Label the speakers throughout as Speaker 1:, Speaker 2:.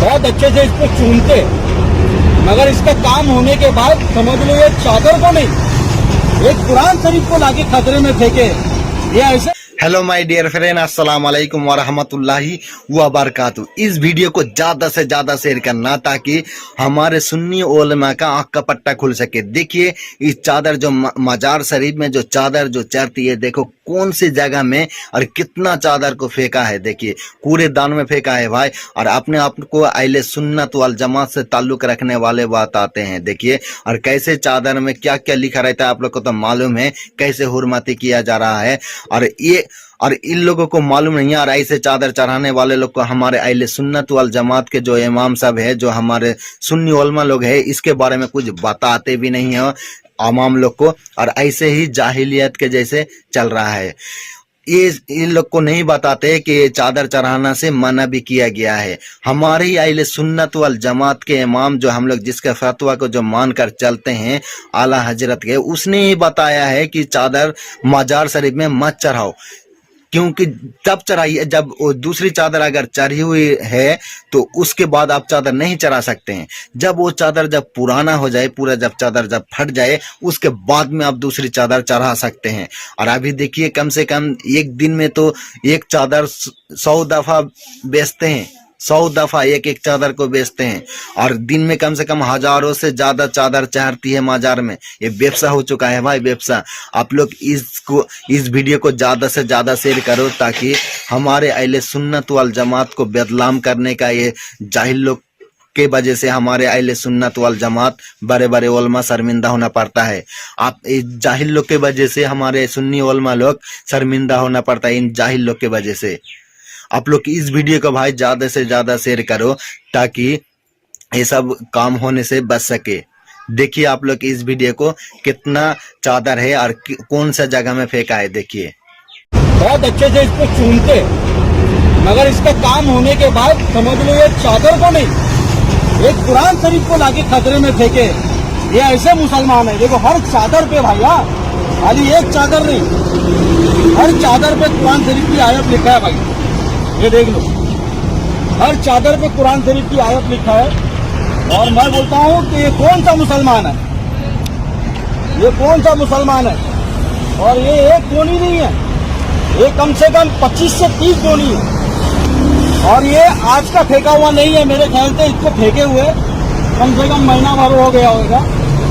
Speaker 1: बहुत अच्छे से इसको चूमते, मगर इसका काम होने के बाद समझ लो ये चादर को नहीं, एक कुरान शरीफ को लाके खतरे में फेंके। ये ऐसे।
Speaker 2: हेलो माय डियर फ्रेंड, अस्सलाम वालेकुम व रहमतुल्लाहि व बरकातहू। इस वीडियो को ज्यादा से ज्यादा शेयर करना ताकि हमारे सुन्नी उलमा का आँख का पट्टा खुल सके। देखिए इस चादर जो मजार शरीफ में जो चादर जो चढ़ती है, देखो कौन सी जगह में और कितना चादर को फेंका है। देखिए पूरे दान में फेंका है भाई। और अपने आप को अहले सुन्नत वल जमात से ताल्लुक रखने वाले बताते हैं। देखिए और कैसे चादर में क्या क्या लिखा रहता है आप लोग को तो मालूम है, कैसे हुर्मती किया जा रहा है। और इन लोगों को मालूम नहीं है। और ऐसे चादर चढ़ाने वाले लोग को हमारे अहले सुन्नत वल जमात के जो इमाम साहब है, जो हमारे सुन्नी उलमा लोग है, इसके बारे में कुछ बताते भी नहीं है आवाम लोग को। और ऐसे ही जाहिलियत के जैसे चल रहा है। ये इन लोग को नहीं बताते कि ये चादर चढ़ाना से मना भी किया गया है। हमारे ही अहले सुन्नत वल जमात के इमाम जो हम लोग जिसके फतवा को जो मान कर चलते हैं आला हजरत के, उसने ही बताया है कि चादर मजार शरीफ में मत चढ़ाओ, क्योंकि तब चढ़ाइए जब वो दूसरी चादर अगर चढ़ी हुई है तो उसके बाद आप चादर नहीं चढ़ा सकते हैं। जब वो चादर जब पुराना हो जाए, पूरा जब चादर जब फट जाए, उसके बाद में आप दूसरी चादर चढ़ा सकते हैं। और अभी देखिए कम से कम एक दिन में तो एक चादर 100 दफा बेचते हैं, 100 दफा एक एक चादर को बेचते हैं। और दिन में कम से कम हजारों से ज्यादा चादर चढ़ती है मजार में। ये व्यवसाय हो चुका है भाई, व्यवसाय। आप लोग इस वीडियो को ज्यादा से ज्यादा शेयर करो ताकि हमारे अहले सुन्नत वल जमात को बदनाम करने का ये जाहिल लोग के वजह से हमारे अहले सुन्नत वल जमात बड़े बड़े उलमा शर्मिंदा होना पड़ता है। आप इस जाहिल लोग के वजह से हमारे सुन्नी उलमा लोग शर्मिंदा होना पड़ता है, इन जाहिल लोग के वजह से। आप लोग इस वीडियो को भाई ज्यादा से ज्यादा शेयर करो ताकि ये सब काम होने से बच सके। देखिए आप लोग इस वीडियो को कितना चादर है और कौन सा जगह में फेंका है। देखिए
Speaker 1: बहुत अच्छे से इसको चूमते, मगर इसका काम होने के बाद समझ लो ये चादर को नहीं, एक कुरान शरीफ को लाके खतरे में फेंके। ये ऐसे मुसलमान है। देखो हर चादर पे भाई, खाली एक चादर नहीं, हर चादर पे कुरान शरीफ की आयत लिखा है भाई। ये देख लो, हर चादर पे कुरान शरीफ की आयत लिखा है। और मैं बोलता हूँ कि ये कौन सा मुसलमान है, ये कौन सा मुसलमान है। और ये एक गोनी नहीं है, ये कम से कम 25 से 30 गोनी है। और ये आज का फेंका हुआ नहीं है, मेरे ख्याल से इसको फेंके हुए कम से कम महीना भर हो गया होगा,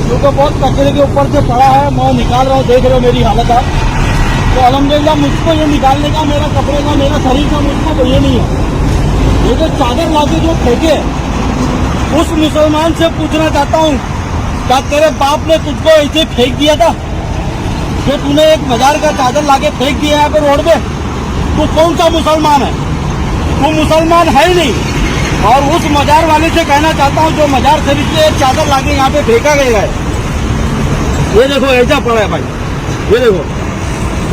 Speaker 1: क्योंकि बहुत कचरे के ऊपर से पड़ा है। मैं निकाल रहा हूँ, देख रहे हो मेरी हालत आप। तो अल्हम्दुलिल्लाह मुझको ये निकालने का, मेरा कपड़े का, मेरा शरीर का मुझको तो ये नहीं है। ये जो चादर लाके जो फेंके, उस मुसलमान से पूछना चाहता हूँ, क्या तेरे बाप ने तुझको ऐसे फेंक दिया था जो तूने एक मजार का चादर लाके फेंक दिया यहाँ पे रोड पे? तू कौन सा मुसलमान है? तू मुसलमान है ही नहीं। और उस मजार वाले से कहना चाहता हूँ जो मजार शरीफ से चादर लाके यहाँ पे फेंका गया है, ये देखो ऐसा पड़ा है भाई, ये देखो।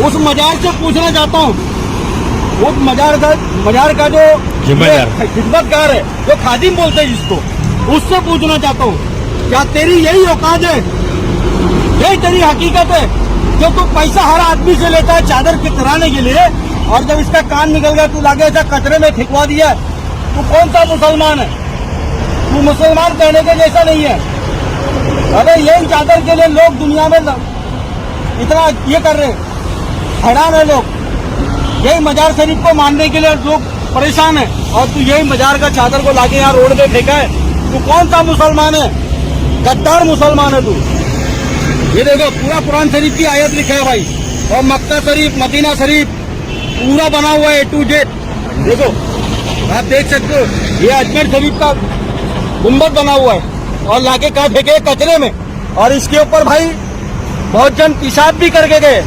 Speaker 1: उस मजार से पूछना चाहता हूँ, उस मजार का जो खिदमतगार है, जो खादिम बोलते हैं जिसको, उससे पूछना चाहता हूँ, क्या तेरी यही औकात है, यही तेरी हकीकत है जो तू पैसा हर आदमी से लेता है चादर फितराने के लिए, और जब इसका कान निकल गया तू लाके ऐसा कचरे में फेंकवा दिया? तू कौन सा मुसलमान है? तू मुसलमान कहने के जैसा नहीं है। अरे यही चादर के लिए लोग दुनिया में इतना ये कर रहे, हैरान है लोग। यही मजार शरीफ को मानने के लिए लोग परेशान है, और तू यही मजार का चादर को लाके यहाँ रोड पे फेंका है। तू कौन सा मुसलमान है? गद्दार मुसलमान है तू। ये देखो पूरा कुरान शरीफ की आयत लिखा है भाई, और मक्का शरीफ, मदीना शरीफ पूरा बना हुआ है A to Z। देखो आप देख सकते हो, ये अजमेर शरीफ का गुम्बद बना हुआ है, और लाके कहाँ फेंके? कचरे में। और इसके ऊपर भाई बहुत जन पेशाब भी करके गए।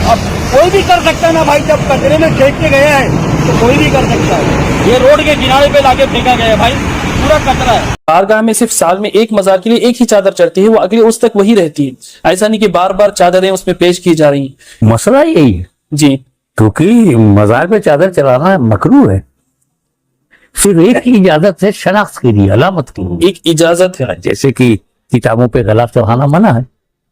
Speaker 1: अब कोई भी कर सकता है ना भाई, जब कचरे में फेंक के गया है तो कोई भी कर सकता है। ये रोड के किनारे पे लाके फेंका गया है भाई, पूरा कचरा है।
Speaker 3: बारगाह में सिर्फ साल में एक मजार के लिए एक ही चादर चढ़ती है, वो अगले उस तक वही रहती है। ऐसा नहीं कि बार बार चादरें उसमें पेश की जा रही हैं।
Speaker 4: मसला यही है
Speaker 3: जी,
Speaker 4: क्योंकि मजार पे चादर चढ़ाना मकरूह है। सिर्फ एक ही इजाजत है शनाख्त के लिए, अलामत के लिए
Speaker 3: एक इजाजत है।
Speaker 4: जैसे कि किताबों पे गलाफ चढ़ाना मना है,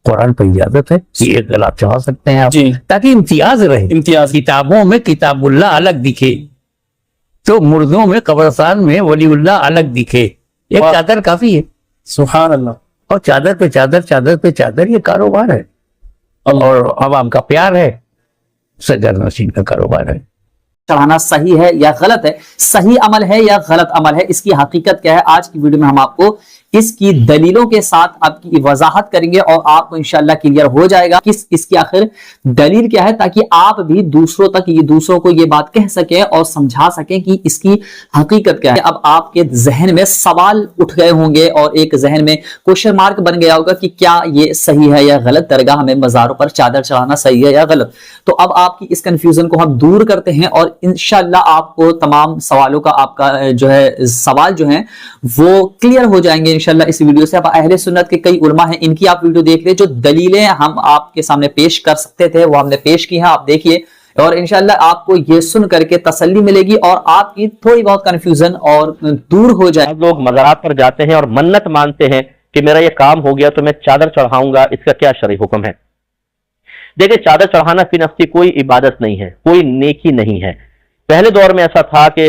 Speaker 4: कुरान पर इजाजत है कि एक गलाफ चढ़ा सकते हैं आप,
Speaker 3: जी,
Speaker 4: ताकि इम्तियाज रहे।
Speaker 3: इम्तियाज
Speaker 4: किताबों में किताबुल्लाह अलग दिखे, तो मुर्दों में कब्रिस्तान में वलीउल्लाह अलग दिखे, एक
Speaker 3: वाह।
Speaker 4: चादर काफी है।
Speaker 3: सुभान अल्लाह।
Speaker 4: और चादर पे चादर, चादर पे चादर, ये कारोबार है और आवाम का प्यार है, सदर नशीन का कारोबार है।
Speaker 5: चढ़ाना सही है या गलत है, सही अमल है या गलत अमल है, इसकी हकीकत क्या है, आज की वीडियो में हम आपको इसकी दलीलों के साथ आपकी वजाहत करेंगे और आपको इंशाअल्लाह क्लियर हो जाएगा कि इसकी आखिर दलील क्या है, ताकि आप भी दूसरों को ये बात कह सकें और समझा सकें कि इसकी हकीकत क्या है। अब आपके जहन में सवाल उठ गए होंगे और एक जहन में क्वेश्चन मार्क बन गया होगा कि क्या ये सही है या गलत, दरगाह में मज़ारों पर चादर चढ़ाना सही है या गलत। तो अब आपकी इस कंफ्यूजन को हम दूर करते हैं और इंशाअल्लाह आपको तमाम सवालों का आपका जो है सवाल जो है वो क्लियर हो जाएंगे इंशाअल्लाह इस वीडियो से। अब अहले सुन्नत के कई उलमा हैं, इनकी आप वीडियो देख ले, जो दलीलें हम आपके सामने पेश कर सकते थे वो हमने पेश की हैं, आप देखिए और इंशाअल्लाह आपको ये सुन करके तसल्ली मिलेगी और आपकी थोड़ी बहुत कंफ्यूजन और दूर हो जाए।
Speaker 6: लोग मज़ारात पर जाते हैं और मन्नत मानते हैं कि मेरा ये काम हो गया तो मैं चादर चढ़ाऊंगा, इसका क्या शरई हुक्म है? देखिए, चादर चढ़ाना फी नफ्सी कोई इबादत नहीं है, कोई नेकी नहीं है। पहले दौर में ऐसा था कि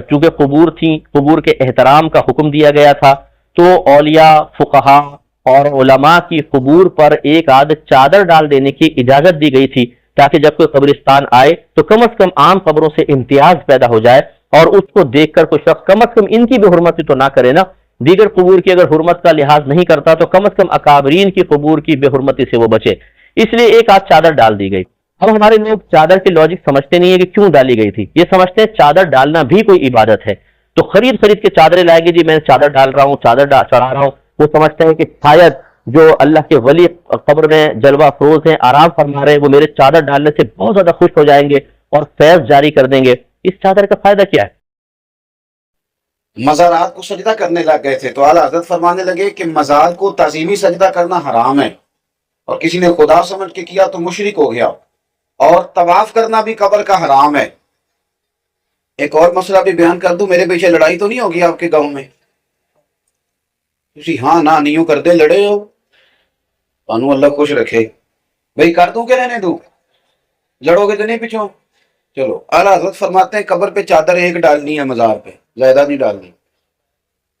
Speaker 6: चूंकि कुबूर थी, कुबूर के एहतराम का हुक्म दिया गया था, तो औलिया, फुकहा और उलमा की कुबूर पर एक आध चादर डाल देने की इजाजत दी गई थी, ताकि जब कोई कब्रिस्तान आए तो कम से कम आम कब्रों से इम्तियाज पैदा हो जाए और उसको देखकर कोई शख्स कम से कम इनकी भी हुर्मत तो ना करे ना, दीगर कुबूर की अगर हुर्मत का लिहाज नहीं करता तो कम से कम अकाबरीन की कुबूर की बेहुरमती से वो बचे, इसलिए एक आध चादर डाल दी गई। अब हमारे लोग चादर की लॉजिक समझते नहीं है कि क्यों डाली गई थी, ये समझते हैं चादर डालना भी कोई इबादत है, तो खरीद के चादरें लाएंगे, जी मैं चादर डाल रहा हूँ, चादर चढ़ा रहा हूँ। वो समझते हैं कि शायद जो अल्लाह के वली कब्र में जलवा फरोज हैं, आराम फरमा रहे हैं, वो मेरे चादर डालने से बहुत ज्यादा खुश हो जाएंगे और फैज जारी कर देंगे। इस चादर का फायदा क्या है?
Speaker 1: मज़ारात को सजदा करने लग गए थे तो आला हज़रत फरमाने लगे कि मज़ार को ताज़ीमी सजदा करना हराम है और किसी ने खुदा समझ के किया तो मुशरिक हो गया, और तवाफ करना भी कब्र का हराम है। एक और मसला भी बयान कर दूं, मेरे पीछे लड़ाई तो नहीं होगी आपके गांव में? हाँ ना नहीं कर दे, लड़े हो, तानू अल्लाह खुश रखे। भाई कर दूं कि रहने दूं? लड़ोगे तो नहीं पीछो? चलो, आला हज़रत फरमाते हैं कब्र पे चादर एक डालनी है, मज़ार पे ज्यादा नहीं डालनी।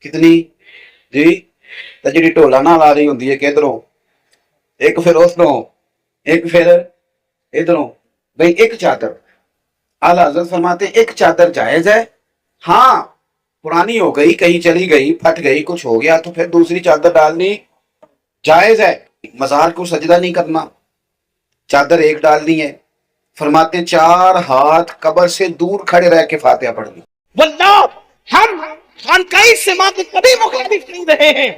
Speaker 1: कितनी जी? जी ढोला ना ला रही होंगी है किधरों, एक फिर उधरों, एक फिर इधरों, भाई एक चादर। आला हज़रत फरमाते एक चादर जायज है, हाँ पुरानी हो गई, कहीं चली गई, फट गई, कुछ हो गया तो फिर दूसरी चादर डालनी जायज है। मज़ार को सजदा नहीं करना, चादर एक डालनी है। फरमाते 4 हाथ कब्र से दूर खड़े रह के फातिहा पढ़नी।
Speaker 7: वल्लाह हम खानकाही इज्तिमा के कभी मुखालिफ नहीं रहे हैं,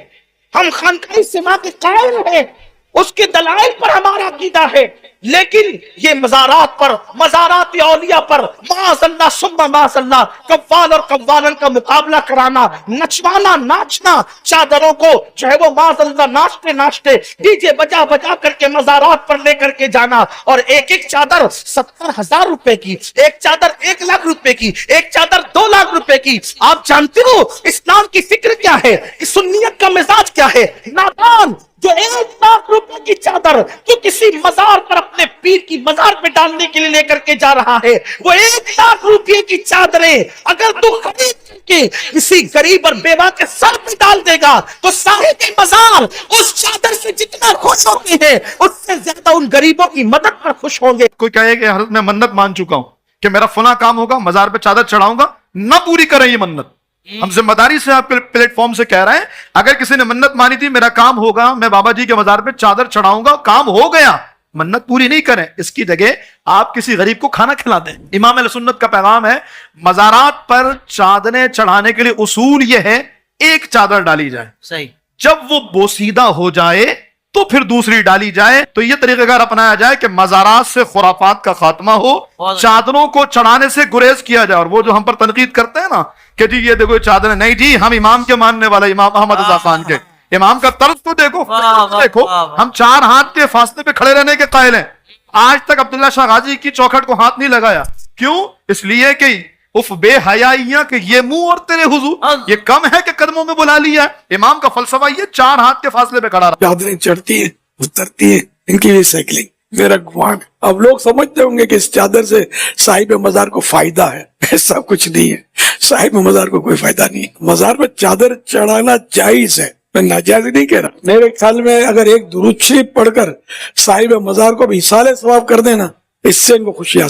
Speaker 7: हम खानकाही इज्तिमा के कायल हैं, उसके दलाइल पर हमारा अकीदा है, लेकिन ये मज़ारात पर, मज़ारात औलिया पर माज़अल्लाह सुम्मा माज़अल्लाह कव्वाल और कव्वालन का मुकाबला कराना, नचवाना, नाचना, चादरों को जो है वो माज़अल्लाह नाचते नाचते डीजे बजा बजा करके मज़ारात पर लेकर के जाना, और एक एक चादर 70,000 रुपए की, एक चादर 1 लाख रुपए की, एक चादर 2 लाख रुपए की। आप जानते हो इस्लाम की फिक्र क्या है, इस सुन्नियत का मिजाज क्या है? नादान जो 1 लाख रुपए की चादर जो किसी मजार पर अपने पीर की मजार पे डालने के लिए लेकर के जा रहा है, वो 1 लाख रुपए की चादरें अगर तू खरीद के किसी गरीब और बेवा के सर पे डाल देगा तो साहिब मजार उस चादर से जितना खुश होते हैं उससे ज्यादा उन गरीबों की मदद पर खुश होंगे।
Speaker 8: कोई कहे कि हज़रत मैं मन्नत मान चुका हूं कि मेरा फला काम होगा, मजार पे चादर चढ़ाऊंगा, ना पूरी करें ये मन्नत। हम जिम्मेदारी से आपके प्लेटफॉर्म से कह रहे हैं, अगर किसी ने मन्नत मानी थी मेरा काम होगा, मैं बाबा जी के मजार पे चादर चढ़ाऊंगा, काम हो गया, मन्नत पूरी नहीं करें, इसकी जगह आप किसी गरीब को खाना खिला दें। इमाम अहले सुन्नत का पैगाम है, मजारात पर चादरें चढ़ाने के लिए उसूल यह है एक चादर डाली जाए,
Speaker 5: सही,
Speaker 8: जब वो बोसीदा हो जाए तो फिर दूसरी डाली जाए। तो ये तरीक़ाकार अपनाया जाए कि मज़ारात से खुराफात का खात्मा हो, चादरों को चढ़ाने से गुरेज किया जाए। और वो जो हम पर तनकीद करते हैं ना कि जी ये देखो चादर, नहीं जी हम इमाम के मानने वाले, इमाम अहमद रज़ा खान के, इमाम का तर्ज तो देखो, देखो हम 4 हाथ के फासले पे खड़े रहने के कायल हैं। आज तक अब्दुल्ला शाह गाजी की चौखट को हाथ नहीं लगाया, क्यों? इसलिए कि उफ बेहयाइयां कि ये मुंह और तेरे हुजूर, ये कम है कि कदमों में बुला लिया। इमाम का फलसफा ये 4 हाथ के फासले पे खड़ा रहा।
Speaker 9: चादरें चढ़ती हैं, उतरती हैं, इनकी भी साइकिलिंग मेरा गुमान है। अब लोग समझते होंगे कि इस चादर से साहिब मजार को फायदा है, ऐसा कुछ नहीं है। साहिब मजार को कोई फायदा नहीं है। मजार पर चादर चढ़ाना जायज है, मैं नाजायज नहीं कह रहा। मेरे ख्याल में अगर एक दुरूद शरीफ पढ़कर साहिब मजार को भी इसाले सवाब कर देना, इससे इनको खुशी